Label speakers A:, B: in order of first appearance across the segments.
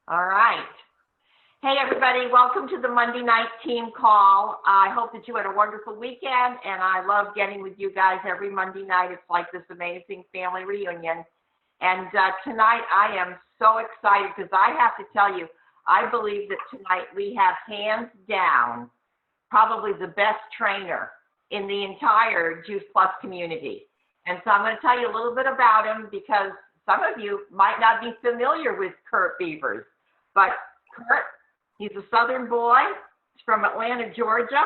A: All right. Hey, everybody. Welcome to the Monday night team call. I hope that you had a wonderful weekend, and I love getting with you guys every Monday night. It's like this amazing family reunion. And tonight I am so excited because I have to tell you, I believe that tonight we have hands down probably the best trainer in the entire Juice Plus community. And so I'm going to tell you a little bit about him because some of you might not be familiar with Curt Beavers. But Curt, he's a Southern boy. He's from Atlanta, Georgia.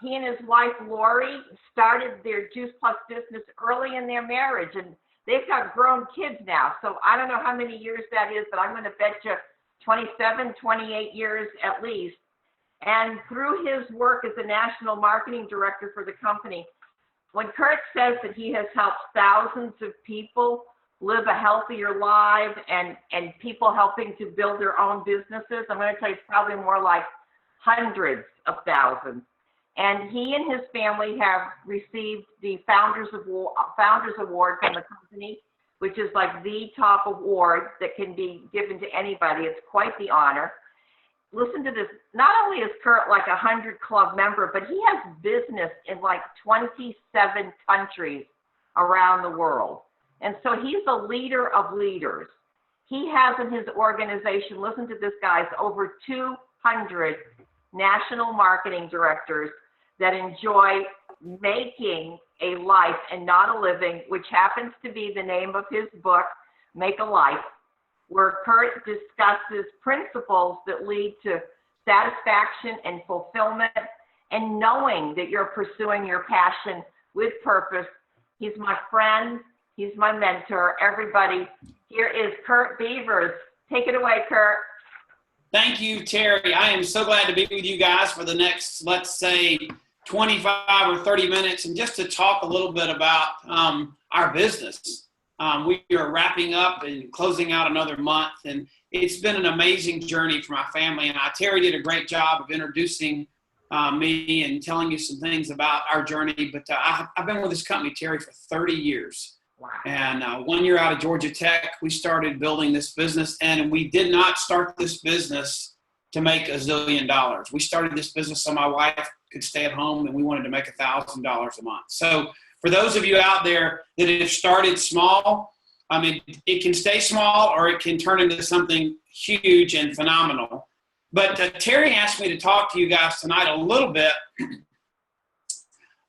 A: He and his wife, Lori, started their Juice Plus business early in their marriage, and they've got grown kids now. So I don't know how many years that is, but I'm going to bet you 27, 28 years at least. And through his work as a national marketing director for the company, when Curt says that he has helped thousands of people live a healthier life and people helping to build their own businesses, I'm going to tell you it's probably more like hundreds of thousands. And he and his family have received the Founders Award from the company, which is like the top award that can be given to anybody. It's quite the honor. Listen to this. Not only is Curt like a 100 club member, but he has business in like 27 countries around the world. And so he's a leader of leaders. He has in his organization, listen to this, guys, over 200 national marketing directors that enjoy making a life and not a living, which happens to be the name of his book, Make a Life, where Curt discusses principles that lead to satisfaction and fulfillment and knowing that you're pursuing your passion with purpose. He's my friend. He's my mentor. Everybody, here is Curt Beavers. Take it away, Curt.
B: Thank you, Terry. I am so glad to be with you guys for the next, let's say, 25 or 30 minutes, and just to talk a little bit about our business. We are wrapping up and closing out another month, and it's been an amazing journey for my family. And Terry did a great job of introducing me and telling you some things about our journey. But I've been with this company, Terry, for 30 years.
A: Wow.
B: And 1 year out of Georgia Tech, we started building this business, and we did not start this business to make $1 zillion. We started this business so my wife could stay at home, and we wanted to make $1,000 a month. So for those of you out there that have started small, I mean, it can stay small or it can turn into something huge and phenomenal. But Terry asked me to talk to you guys tonight a little bit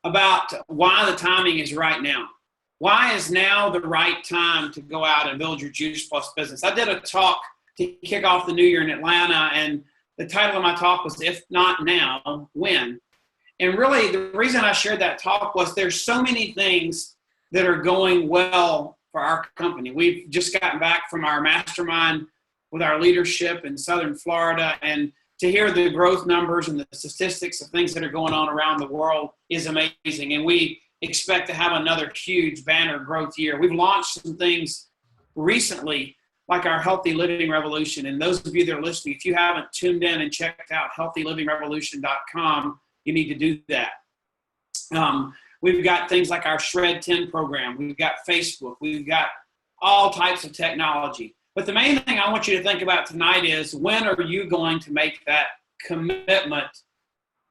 B: about why the timing is right now. Why is now the right time to go out and build your Juice Plus business? I did a talk to kick off the new year in Atlanta, and the title of my talk was, If Not Now, When? And really, the reason I shared that talk was there's so many things that are going well for our company. We've just gotten back from our mastermind with our leadership in Southern Florida, and to hear the growth numbers and the statistics of things that are going on around the world is amazing. And we expect to have another huge banner growth year. We've launched some things recently, like our Healthy Living Revolution. And those of you that are listening, if you haven't tuned in and checked out healthylivingrevolution.com, you need to do that. We've got things like our Shred 10 program. We've got Facebook. We've got all types of technology. But the main thing I want you to think about tonight is, when are you going to make that commitment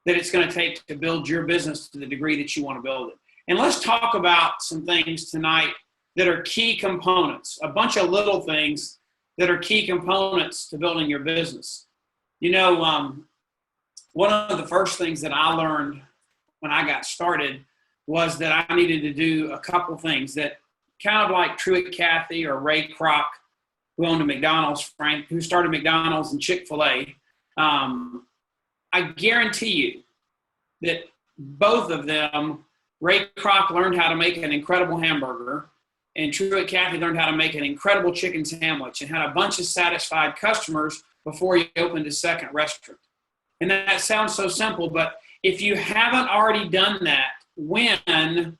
B: that it's going to take to build your business to the degree that you want to build it? And let's talk about some things tonight that are key components, a bunch of little things that are key components to building your business. You know, one of the first things that I learned when I got started was that I needed to do a couple things that kind of like Truett Cathy or Ray Kroc, who owned a McDonald's, who started McDonald's and Chick-fil-A. I guarantee you that both of them, Ray Kroc learned how to make an incredible hamburger, and Truett Cathy learned how to make an incredible chicken sandwich and had a bunch of satisfied customers before he opened his second restaurant. And that sounds so simple, but if you haven't already done that, when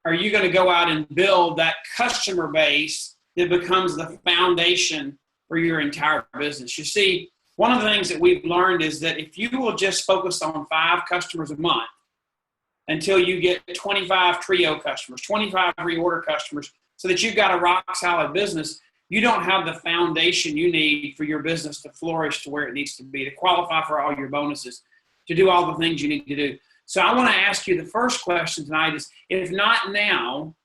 B: are you going to go out and build that customer base that becomes the foundation for your entire business? You see, one of the things that we've learned is that if you will just focus on 5 customers a month until you get 25 trio customers, 25 reorder customers, so that you've got a rock solid business, you don't have the foundation you need for your business to flourish to where it needs to be, to qualify for all your bonuses, to do all the things you need to do. So I want to ask you the first question tonight is, if not now,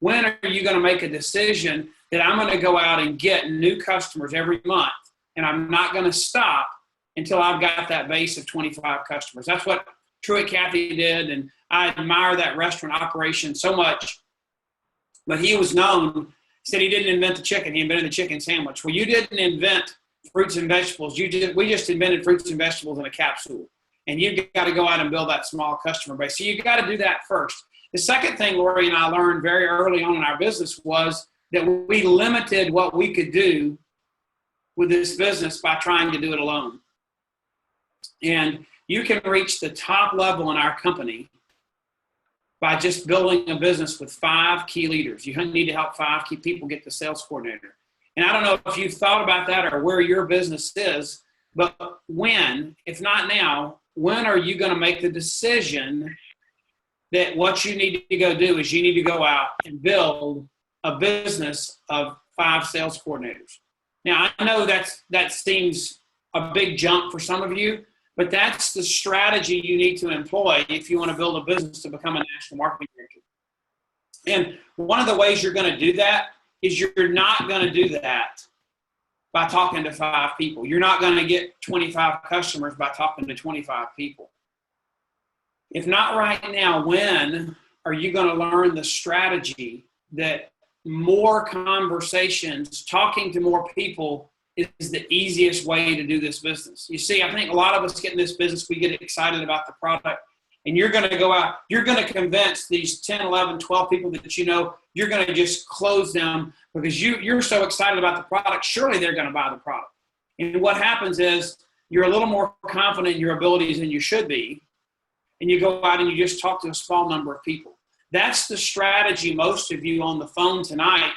B: when are you going to make a decision that I'm going to go out and get new customers every month, and I'm not going to stop until I've got that base of 25 customers? That's what Truett Cathy did, and I admire that restaurant operation so much. But he was known, he said he didn't invent the chicken, he invented the chicken sandwich. Well, you didn't invent fruits and vegetables. We just invented fruits and vegetables in a capsule. And you've got to go out and build that small customer base. So you've got to do that first. The second thing Lori and I learned very early on in our business was that we limited what we could do with this business by trying to do it alone. And you can reach the top level in our company by just building a business with 5 key leaders. You need to help 5 key people get the sales coordinator. And I don't know if you've thought about that or where your business is, but when, if not now, when are you going to make the decision that what you need to go do is you need to go out and build a business of 5 sales coordinators? Now, I know that seems a big jump for some of you, but that's the strategy you need to employ if you want to build a business to become a national marketing director. And one of the ways you're going to do that is you're not going to do that by talking to 5 people. You're not going to get 25 customers by talking to 25 people. If not right now, when are you going to learn the strategy that more conversations, talking to more people, is the easiest way to do this business? You see, I think a lot of us get in this business, we get excited about the product, and you're going to go out, you're going to convince these 10, 11, 12 people that you know, you're going to just close them because you're so excited about the product, surely they're going to buy the product. And what happens is you're a little more confident in your abilities than you should be, and you go out and you just talk to a small number of people. That's the strategy most of you on the phone tonight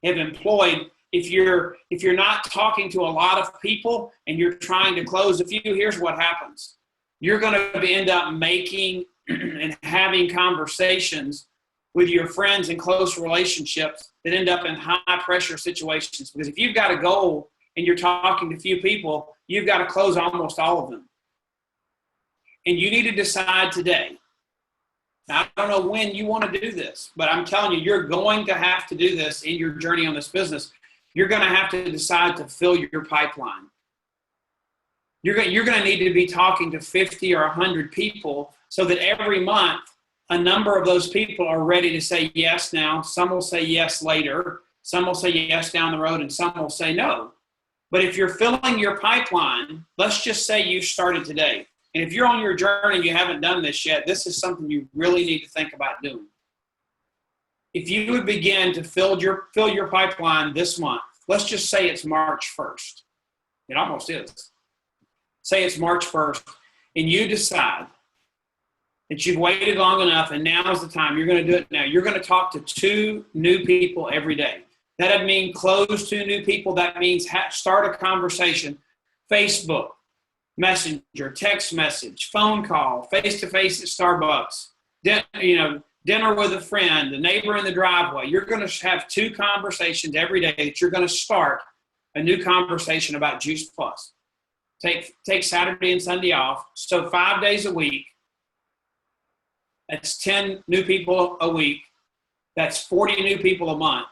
B: have employed. If you're not talking to a lot of people and you're trying to close a few, here's what happens. You're going to end up making and having conversations with your friends and close relationships that end up in high pressure situations. Because if you've got a goal and you're talking to few people, you've got to close almost all of them. And you need to decide today. Now, I don't know when you want to do this, but I'm telling you, you're going to have to do this in your journey on this business. You're going to have to decide to fill your pipeline. You're going to need to be talking to 50 or 100 people so that every month a number of those people are ready to say yes now. Some will say yes later. Some will say yes down the road, and some will say no. But if you're filling your pipeline, let's just say you started today. And if you're on your journey and you haven't done this yet, this is something you really need to think about doing. If you would begin to fill your pipeline this month, let's just say it's March 1st. It almost is. Say it's March 1st, and you decide that you've waited long enough, and now's the time. You're going to do it now. You're going to talk to 2 new people every day. That doesn't mean close 2 new people. That means start a conversation. Facebook, Messenger, text message, phone call, face-to-face at Starbucks, dinner with a friend, the neighbor in the driveway. You're going to have 2 conversations every day that you're going to start a new conversation about Juice Plus. Take Saturday and Sunday off. So 5 days a week. That's 10 new people a week. That's 40 new people a month.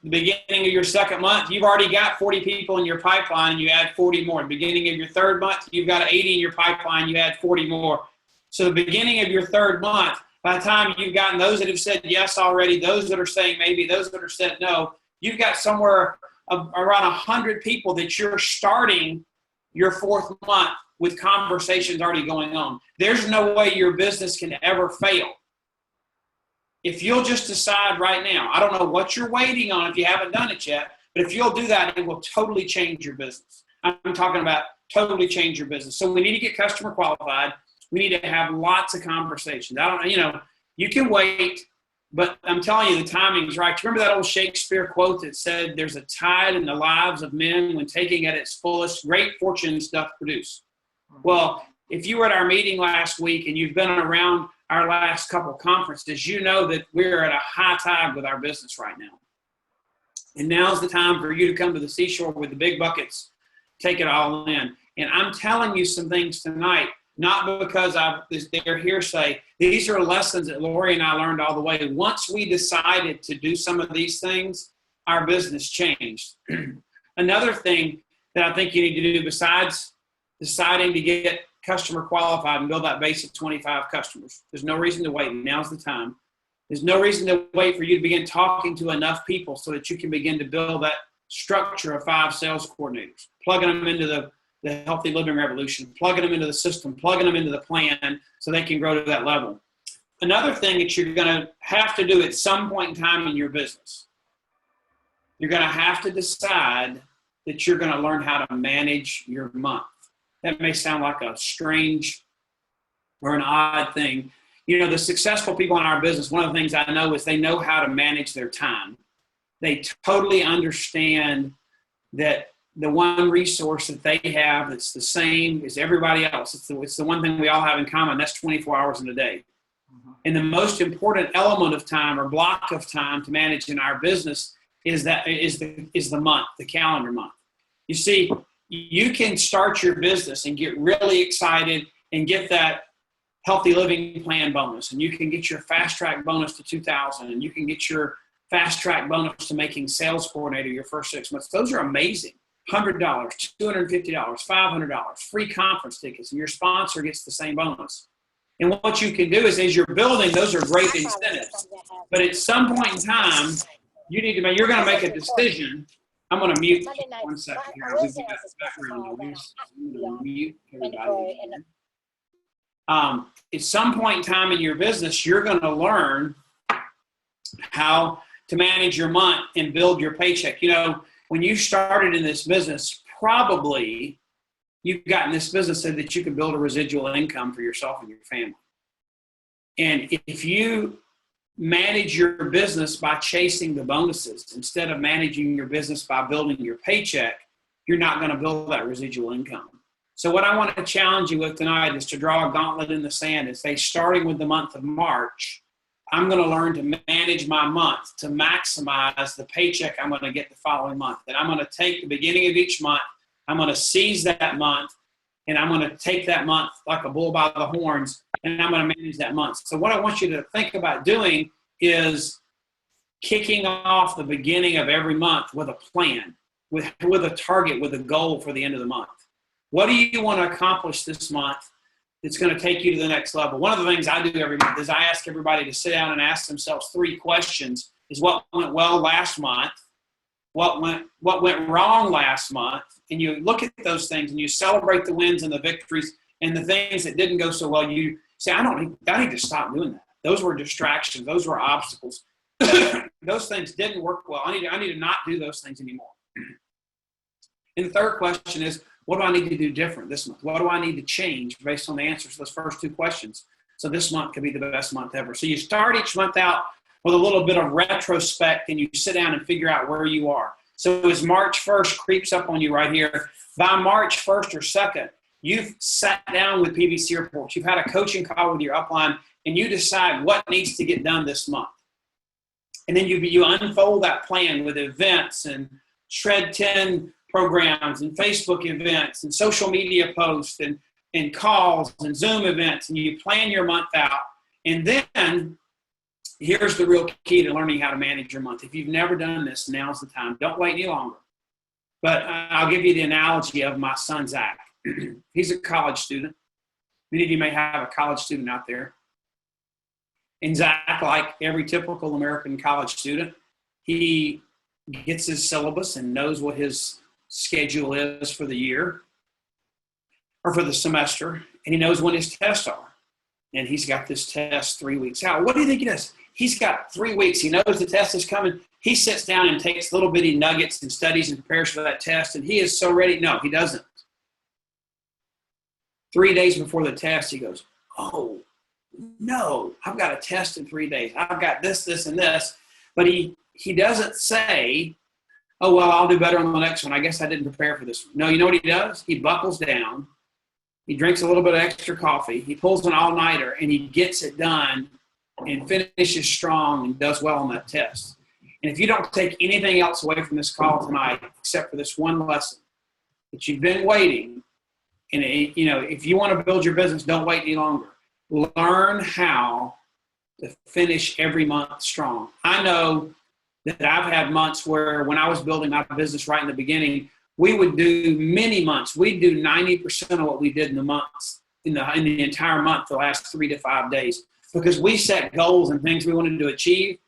B: The beginning of your second month, you've already got 40 people in your pipeline, and you add 40 more. The beginning of your third month, you've got 80 in your pipeline, you add 40 more. So the beginning of your third month, by the time you've gotten those that have said yes already, those that are saying maybe, those that are said no, you've got somewhere around 100 people that you're starting your 4th month with conversations already going on. There's no way your business can ever fail. If you'll just decide right now, I don't know what you're waiting on if you haven't done it yet, but if you'll do that, it will totally change your business. I'm talking about totally change your business. So we need to get customer qualified. We need to have lots of conversations. You can wait, but I'm telling you, the timing's right. Remember that old Shakespeare quote that said, there's a tide in the lives of men when taking at its fullest, great fortunes doth produce. Well, if you were at our meeting last week and you've been around our last couple of conferences, you know that we're at a high tide with our business right now. And now's the time for you to come to the seashore with the big buckets, take it all in. And I'm telling you some things tonight, not because they're hearsay. These are lessons that Lori and I learned all the way. Once we decided to do some of these things, our business changed. Another thing that I think you need to do besides deciding to get customer qualified and build that base of 25 customers, there's no reason to wait. Now's the time. There's no reason to wait for you to begin talking to enough people so that you can begin to build that structure of 5 sales coordinators, plugging them into the healthy living revolution, plugging them into the system, plugging them into the plan so they can grow to that level. Another thing that you're going to have to do at some point in time in your business, you're going to have to decide that you're going to learn how to manage your month. That may sound like a strange or an odd thing. You know, the successful people in our business, one of the things I know is they know how to manage their time. They totally understand that the one resource that they have that's the same as everybody else, it's the one thing we all have in common, that's 24 hours in a day. And the most important element of time or block of time to manage in our business is the month, the calendar month. You see, you can start your business and get really excited and get that healthy living plan bonus, and you can get your fast track bonus to 2,000, and you can get your fast track bonus to making sales coordinator your first 6 months. Those are amazing. $100, $250, $500, free conference tickets, and your sponsor gets the same bonus. And what you can do is, as you're building, those are great incentives. But at some point in time, you're going to make a decision. I'm going to mute 1 second here. I'll give you that background noise. I'm going to mute everybody. At some point in time in your business, you're going to learn how to manage your month and build your paycheck. You know, when you started in this business, probably you got in this business so that you can build a residual income for yourself and your family. And if you manage your business by chasing the bonuses instead of managing your business by building your paycheck, you're not going to build that residual income. So what I want to challenge you with tonight is to draw a gauntlet in the sand and say, starting with the month of March, I'm going to learn to manage my month to maximize the paycheck I'm going to get the following month. And I'm going to take the beginning of each month, I'm going to seize that month, and I'm going to take that month like a bull by the horns, and I'm going to manage that month. So what I want you to think about doing is kicking off the beginning of every month with a plan, with a target, with a goal for the end of the month. What do you want to accomplish this month that's going to take you to the next level? One of the things I do every month is I ask everybody to sit down and ask themselves 3 questions. Is what went well last month? What went wrong last month? And you look at those things and you celebrate the wins and the victories, and the things that didn't go so well, you say, I need to stop doing that. Those were distractions. Those were obstacles. Those things didn't work well. I need to not do those things anymore. And the third question is, what do I need to do different this month? What do I need to change based on the answers to those first 2 questions? So this month could be the best month ever. So you start each month out with a little bit of retrospect, and you sit down and figure out where you are. So as March 1st creeps up on you right here, by March 1st or 2nd, you've sat down with PVC reports. You've had a coaching call with your upline, and you decide what needs to get done this month. And then you unfold that plan with events and Shred 10 programs and Facebook events and social media posts and calls and Zoom events, and you plan your month out. And then here's the real key to learning how to manage your month. If you've never done this, now's the time. Don't wait any longer. But I'll give you the analogy of my son, Zach. He's a college student. Many of you may have a college student out there. And Zach, like every typical American college student, he gets his syllabus and knows what his schedule is for the year or for the semester, and he knows when his tests are. And he's got this test 3 weeks out. What do you think he does? He's got 3 weeks. He knows the test is coming. He sits down and takes little bitty nuggets and studies and prepares for that test, and he is so ready. No, he doesn't. 3 days before the test, he goes, oh, no, I've got a test in 3 days. I've got this, this, and this. But he doesn't say, oh, well, I'll do better on the next one. I guess I didn't prepare for this one. No, you know what he does? He buckles down. He drinks a little bit of extra coffee. He pulls an all-nighter, and he gets it done and finishes strong and does well on that test. And if you don't take anything else away from this call tonight, except for this one lesson, that you've been waiting, and if you want to build your business, don't wait any longer. Learn how to finish every month strong. I know that I've had months where when I was building my business right in the beginning, we would do many months. We'd do 90% of what we did in the months, in the entire month, the last 3 to 5 days, because we set goals and things we wanted to achieve.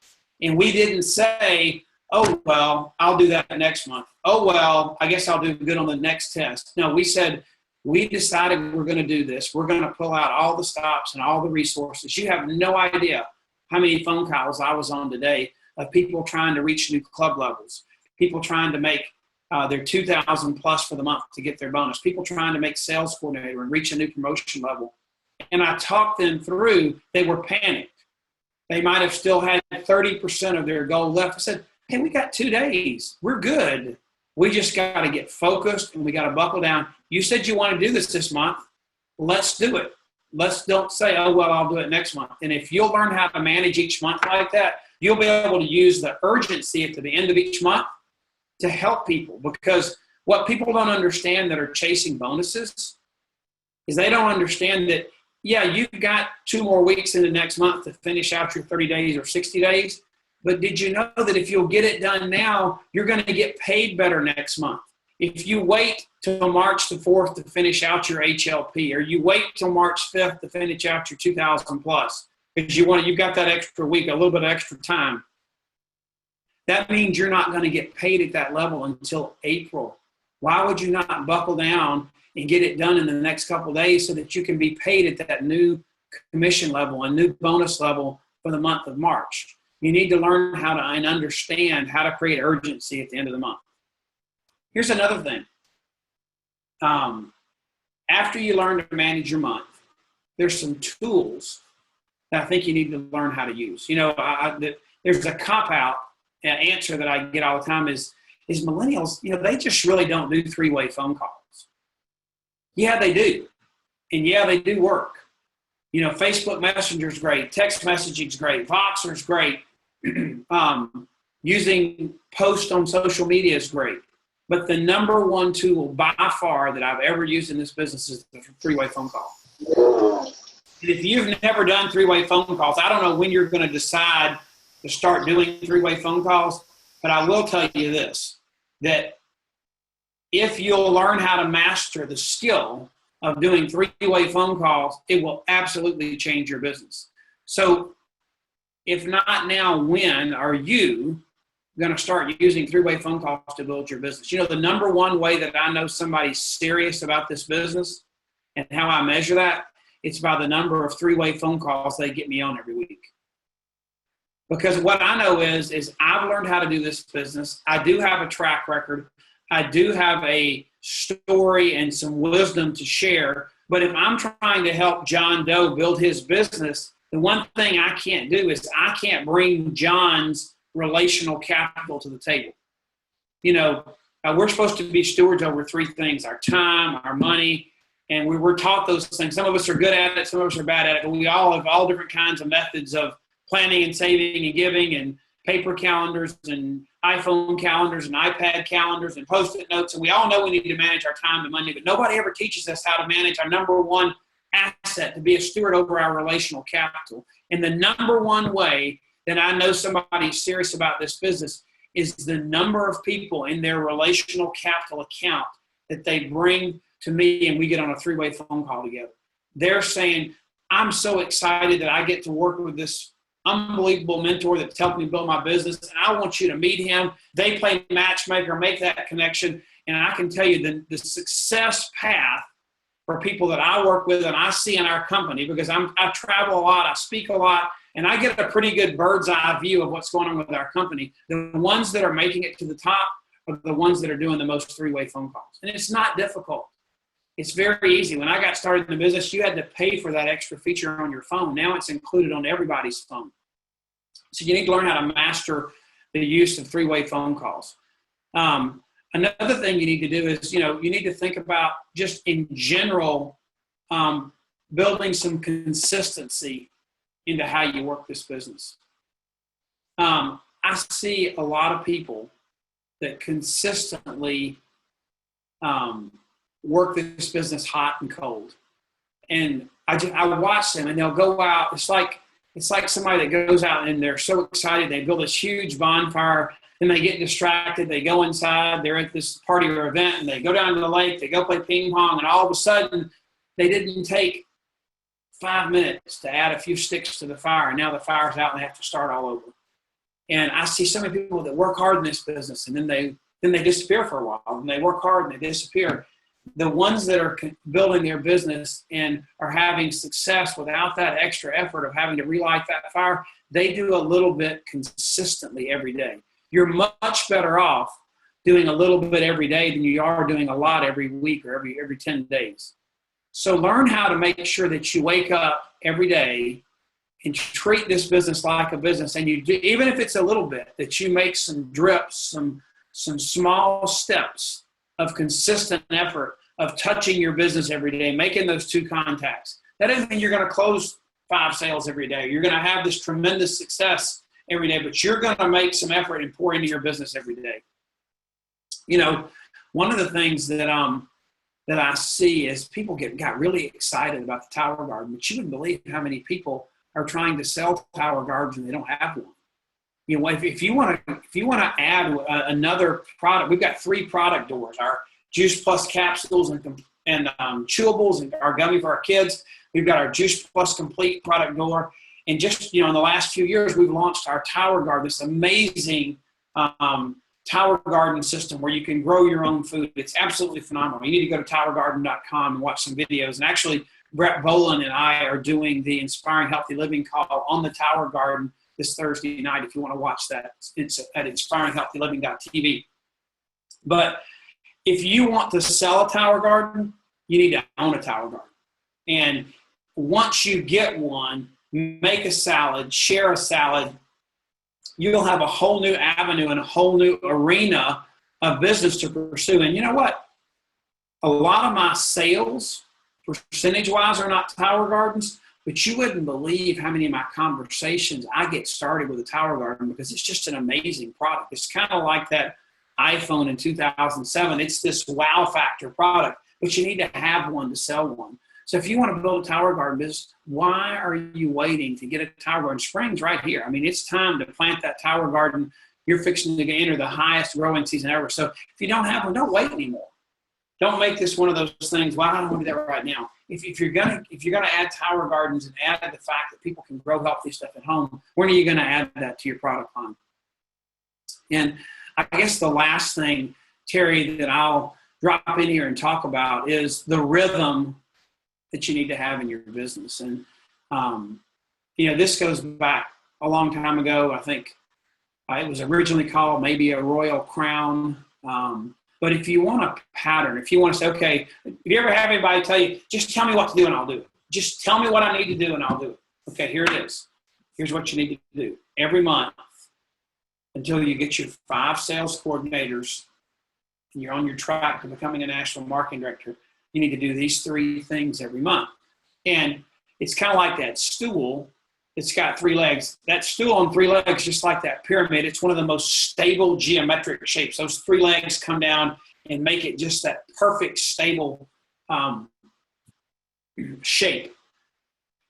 B: And we didn't say, oh, well, I'll do that next month. Oh, well, I guess I'll do good on the next test. No, we said, we decided we're going to do this. We're going to pull out all the stops and all the resources. You have no idea how many phone calls I was on today of people trying to reach new club levels, people trying to make their 2,000 plus for the month to get their bonus, people trying to make sales coordinator and reach a new promotion level. And I talked them through. They were panicked. They might have still had 30% of their goal left. I said, hey, we got 2 days. We're good. We just got to get focused and we got to buckle down. You said you want to do this month. Let's do it. Let's don't say, oh, well, I'll do it next month. And if you'll learn how to manage each month like that, you'll be able to use the urgency at the end of each month to help people. Because what people don't understand that are chasing bonuses is they don't understand that, yeah, you've got 2 more weeks in the next month to finish out your 30 days or 60 days. But did you know that if you'll get it done now, you're going to get paid better next month? If you wait till March the 4th to finish out your HLP, or you wait till March 5th to finish out your 2,000 plus, because you've got that extra week, a little bit of extra time, that means you're not going to get paid at that level until April. Why would you not buckle down and get it done in the next couple of days so that you can be paid at that new commission level, a new bonus level for the month of March? You need to learn how to and understand how to create urgency at the end of the month. Here's another thing. After you learn to manage your month, there's some tools that I think you need to learn how to use. There's a cop-out answer that I get all the time is millennials, they just really don't do 3-way phone calls. Yeah, they do. And yeah, they do work. Facebook Messenger is great. Text messaging is great. Voxer is great. Using posts on social media is great. But the number one tool by far that I've ever used in this business is the 3-way phone call. And if you've never done 3-way phone calls, I don't know when you're going to decide to start doing 3-way phone calls, but I will tell you this, that if you'll learn how to master the skill of doing 3-way phone calls, it will absolutely change your business. So if not now, when are you going to start using 3-way phone calls to build your business? The number one way that I know somebody's serious about this business and how I measure that, it's by the number of 3-way phone calls they get me on every week. Because what I know is I've learned how to do this business. I do have a track record. I do have a story and some wisdom to share. But if I'm trying to help John Doe build his business, the one thing I can't do is I can't bring John's relational capital to the table. We're supposed to be stewards over 3 things: our time, our money, and we were taught those things. Some of us are good at it, some of us are bad at it, but we all have all different kinds of methods of planning and saving and giving, and paper calendars and iPhone calendars and iPad calendars and Post-it notes. And we all know we need to manage our time and money, but nobody ever teaches us how to manage our number one asset, to be a steward over our relational capital. And the number one way that I know somebody's serious about this business is the number of people in their relational capital account that they bring to me and we get on a 3-way phone call together. They're saying, I'm so excited that I get to work with this unbelievable mentor that's helped me build my business, and I want you to meet him. They play matchmaker, make that connection, and I can tell you the success path for people that I work with and I see in our company, because I travel a lot, I speak a lot, and I get a pretty good bird's eye view of what's going on with our company. The ones that are making it to the top are the ones that are doing the most 3-way phone calls. And it's not difficult. It's very easy. When I got started in the business, you had to pay for that extra feature on your phone. Now it's included on everybody's phone. So you need to learn how to master the use of 3-way phone calls. Another thing you need to do is, you need to think about just in general, building some consistency into how you work this business. I I see a lot of people that consistently work this business hot and cold. And I watch them, and they'll go out. It's like somebody that goes out and they're so excited. They build this huge bonfire, then they get distracted. They go inside. They're at this party or event, and they go down to the lake. They go play ping pong, and all of a sudden, they didn't take 5 minutes to add a few sticks to the fire, and now the fire's out, and they have to start all over. And I see so many people that work hard in this business, and then they disappear for a while, and they work hard and they disappear. The ones that are building their business and are having success without that extra effort of having to relight that fire, they do a little bit consistently every day. You're much better off doing a little bit every day than you are doing a lot every week or every 10 days. So learn how to make sure that you wake up every day and treat this business like a business. And you do, even if it's a little bit, that you make some drips, some small steps of consistent effort of touching your business every day, making those 2 contacts. That doesn't mean you're going to close 5 sales every day. You're going to have this tremendous success every day, but you're going to make some effort and pour into your business every day. You know, one of the things that I see is people got really excited about the Tower Garden, but you wouldn't believe how many people are trying to sell Tower Gardens and they don't have one. You know, if you want to add another product, we've got 3 product doors: our Juice Plus capsules and chewables, and our gummy for our kids. We've got our Juice Plus Complete product door, and just in the last few years, we've launched our Tower Garden, this amazing Tower Garden system where you can grow your own food. It's absolutely phenomenal. You need to go to towergarden.com and watch some videos. And actually, Brett Boland and I are doing the Inspiring Healthy Living call on the Tower Garden this Thursday night. If you want to watch that, it's at inspiringhealthyliving.tv. But if you want to sell a Tower Garden, you need to own a Tower Garden. And once you get one, make a salad, share a salad, you'll have a whole new avenue and a whole new arena of business to pursue. And you know what? A lot of my sales, percentage-wise, are not Tower Gardens, but you wouldn't believe how many of my conversations I get started with a Tower Garden because it's just an amazing product. It's kind of like that iPhone in 2007. It's this wow factor product, but you need to have one to sell one. So if you want to build a Tower Garden business, why are you waiting to get a Tower Garden? Spring's right here. I mean, it's time to plant that Tower Garden. You're fixing to enter the highest growing season ever. So if you don't have one, don't wait anymore. Don't make this one of those things, well, I don't want to do that right now. If you're gonna add Tower Gardens and add the fact that people can grow healthy stuff at home, when are you gonna add that to your product line? And I guess the last thing, Terry, that I'll drop in here and talk about is the rhythm that you need to have in your business. And, this goes back a long time ago. I think it was originally called maybe a royal crown. But if you want a pattern, if you want to say, okay, if you ever have anybody tell you, just tell me what to do and I'll do it. Just tell me what I need to do and I'll do it. Okay, here it is. Here's what you need to do. Every month, until you get your 5 sales coordinators and you're on your track to becoming a national marketing director, you need to do these 3 things every month. And it's kind of like that stool. It's got 3 legs. That stool on 3 legs, just like that pyramid, it's one of the most stable geometric shapes. Those 3 legs come down and make it just that perfect, stable shape.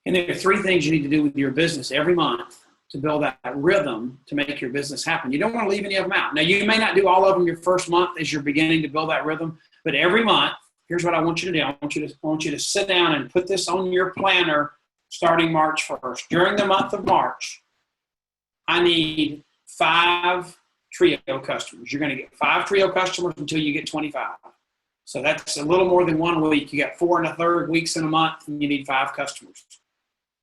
B: And there are 3 things you need to do with your business every month to build that rhythm to make your business happen. You don't want to leave any of them out. Now, you may not do all of them your first month as you're beginning to build that rhythm, but every month, here's what I want you to do. I want you to sit down and put this on your planner starting March 1st. During the month of March, I need 5 trio customers. You're going to get 5 trio customers until you get 25. So that's a little more than 1 week. You got 4 1/3 weeks in a month, and you need 5 customers.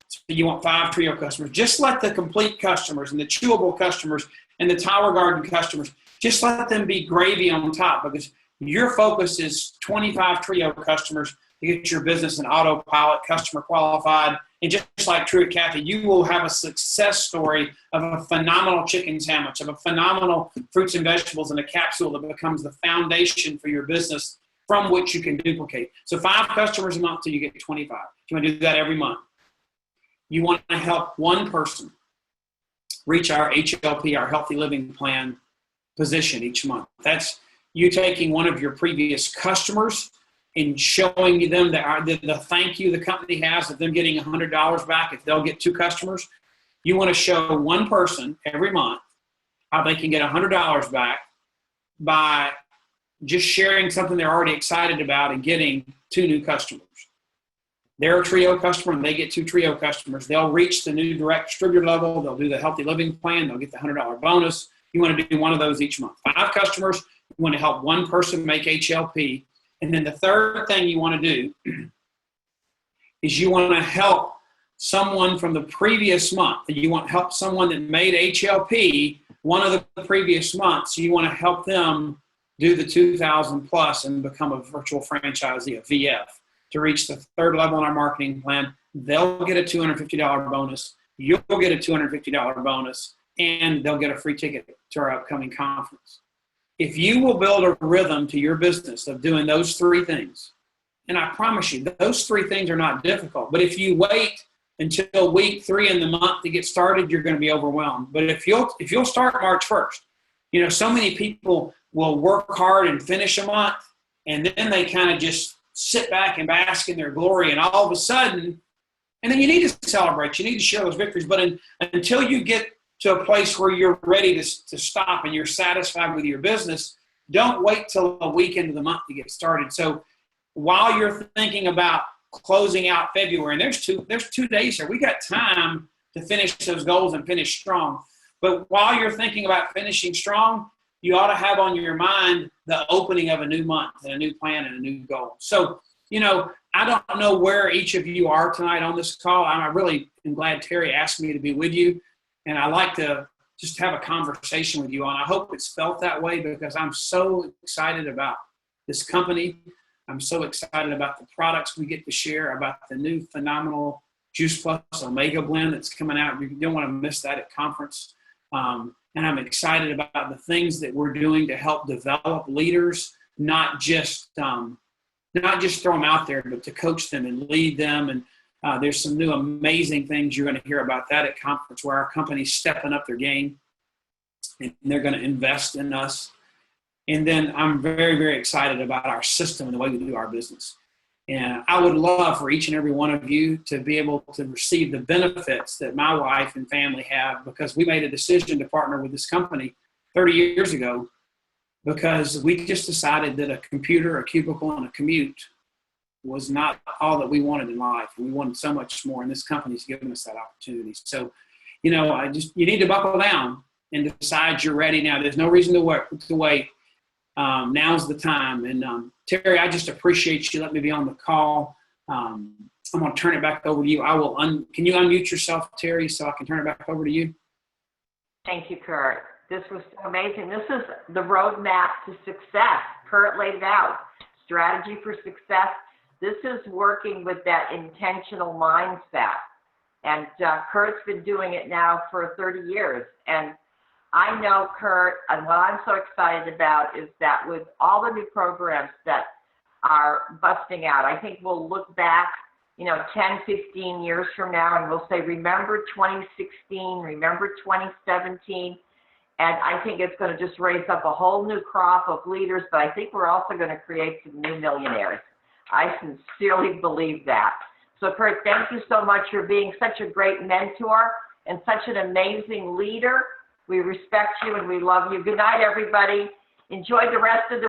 B: So you want 5 trio customers. Just let the complete customers and the chewable customers and the Tower Garden customers, just let them be gravy on top, because your focus is 25 trio customers to get your business in autopilot, customer qualified. And just like True at Kathy, you will have a success story of a phenomenal chicken sandwich, of a phenomenal fruits and vegetables in a capsule that becomes the foundation for your business from which you can duplicate. So 5 customers a month till you get 25. You want to do that every month. You want to help one person reach our HLP, our Healthy Living Plan position each month. That's you taking one of your previous customers and showing them the thank you the company has of them getting $100 back if they'll get 2 customers. You want to show one person every month how they can get $100 back by just sharing something they're already excited about and getting 2 new customers. They're a Trio customer and they get 2 Trio customers. They'll reach the new direct distributor level. They'll do the Healthy Living Plan. They'll get the $100 bonus. You want to do one of those each month. 5 customers. You want to help one person make HLP. And then the third thing you want to do is you want to help someone from the previous month. You want to help someone that made HLP one of the previous months. So you want to help them do the 2,000 plus and become a virtual franchisee, a VF, to reach the 3rd level in our marketing plan. They'll get a $250 bonus. You'll get a $250 bonus, and they'll get a free ticket to our upcoming conference. If you will build a rhythm to your business of doing those 3 things, and I promise you, those 3 things are not difficult. But if you wait until week 3 in the month to get started, you're going to be overwhelmed. But if you'll start March 1st, so many people will work hard and finish a month, and then they kind of just sit back and bask in their glory, and all of a sudden, and then you need to celebrate. You need to share those victories. But until you get to a place where you're ready to stop and you're satisfied with your business, don't wait till a week into the month to get started. So while you're thinking about closing out February, and there's two days here, we got time to finish those goals and finish strong. But while you're thinking about finishing strong, you ought to have on your mind the opening of a new month and a new plan and a new goal. So, I don't know where each of you are tonight on this call. I really am glad Terry asked me to be with you. And I like to just have a conversation with you on. I hope it's felt that way because I'm so excited about this company. I'm so excited about the products we get to share, about the new phenomenal Juice Plus Omega blend that's coming out. You don't want to miss that at conference. And I'm excited about the things that we're doing to help develop leaders, not just throw them out there, but to coach them and lead them. And there's some new amazing things you're going to hear about that at conference, where our company's stepping up their game and they're going to invest in us. And then I'm very, very excited about our system and the way we do our business. And I would love for each and every one of you to be able to receive the benefits that my wife and family have, because we made a decision to partner with this company 30 years ago because we just decided that a computer, a cubicle, and a commute was not all that we wanted in life. We wanted so much more, and this company's given us that opportunity. So, you need to buckle down and decide you're ready now. There's no reason to wait. Now's the time. And Terry, I just appreciate you letting me be on the call. I'm going to turn it back over to you. Can you unmute yourself, Terry, so I can turn it back over to you?
A: Thank you, Curt. This was amazing. This is the roadmap to success. Curt laid it out. Strategy for success. This is working with that intentional mindset. And Curt's been doing it now for 30 years. And I know, Curt, and what I'm so excited about is that with all the new programs that are busting out, I think we'll look back, 10, 15 years from now, and we'll say, remember 2016, remember 2017. And I think it's going to just raise up a whole new crop of leaders, but I think we're also going to create some new millionaires. I sincerely believe that. So, Curt, thank you so much for being such a great mentor and such an amazing leader. We respect you and we love you. Good night, everybody. Enjoy the rest of the